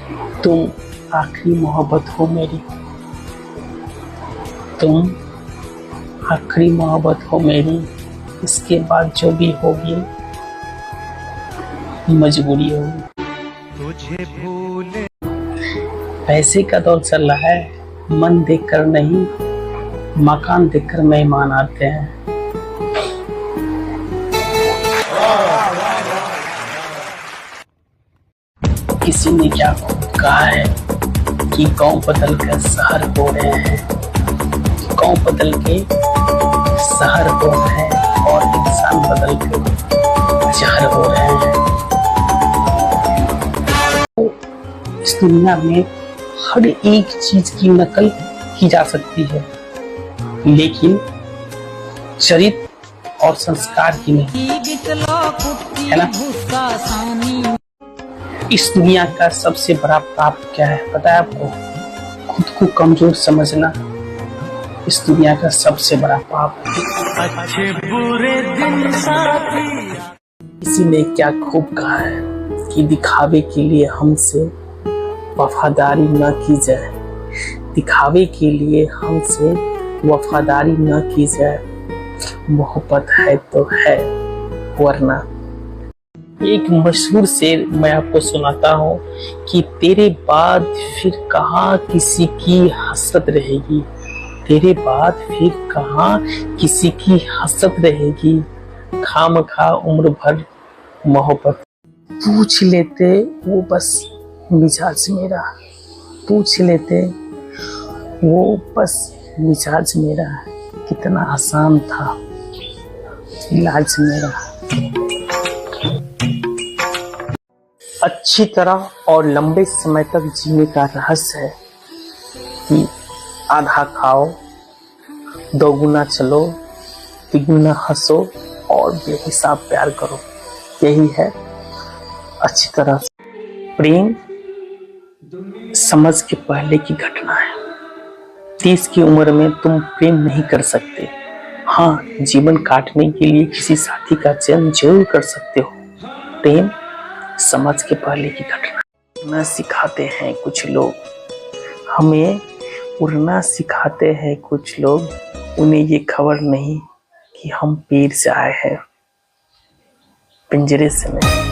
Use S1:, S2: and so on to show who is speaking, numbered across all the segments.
S1: तुम आखिरी मोहब्बत हो मेरी, तुम आखिरी मोहब्बत हो मेरी। इसके बाद जो भी होगी मजबूरी होगी।
S2: तुझे भूले
S1: पैसे का दौर चल रहा है, मन देखकर नहीं मकान देखकर मेहमान आते हैं। किसी ने क्या कहा है कि गांव बदल कर शहर हो रहे हैं, गांव बदल के शहर हो रहे हैं और इंसान बदल के जहर हो रहे हैं। इस दुनिया में हर एक चीज की नकल की जा सकती है, लेकिन चरित्र और संस्कार की नहीं, है ना। इस दुनिया का सबसे बड़ा पाप क्या है पता है आपको? खुद को कमजोर समझना इस दुनिया का सबसे बड़ा पाप है।
S2: अच्छे बुरे दिन साथी।
S1: किसी ने क्या खूब कहा है कि दिखावे के लिए हमसे वफादारी न की जाए, दिखावे के लिए हमसे वफादारी न की जाए। मोहब्बत है तो है, वरना। एक मशहूर शेर मैं आपको सुनाता हूँ कि तेरे बाद फिर कहाँ किसी की हसरत रहेगी, तेरे बाद फिर कहाँ किसी की हसरत रहेगी। खामखा उम्र भर मोहब्बत पूछ लेते वो बस मिजाज मेरा, पूछ लेते वो बस मिजाज मेरा। कितना आसान था इलाज मेरा। अच्छी तरह और लंबे समय तक जीने का रहस्य है कि आधा खाओ, दोगुना चलो, तिगुना हंसो और बेहिसाब प्यार करो। यही है अच्छी तरह से। प्रेम समझ के पहले की घटना है। 30 की उम्र में तुम प्रेम नहीं कर सकते। हाँ, जीवन काटने के लिए किसी साथी का चयन जरूर कर सकते हो। प्रेम समझ के पहले की घटना। उड़ना सिखाते हैं कुछ लोग, हमें उड़ना सिखाते हैं कुछ लोग। उन्हें ये खबर नहीं कि हम पेड़ से आए हैं, पिंजरे से नहीं।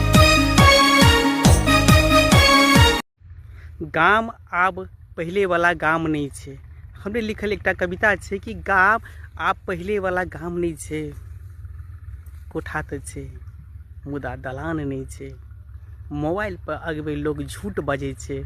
S3: गाम आब पहले वाला गाम नहीं छे। हमने लिखल एक कविता छे कि गाम आब पहले वाला गाम नहीं छे। कोठा तो छे मुदा दलान नहीं छे। मोबाइल पर अगबे लोग झूठ बजे छे।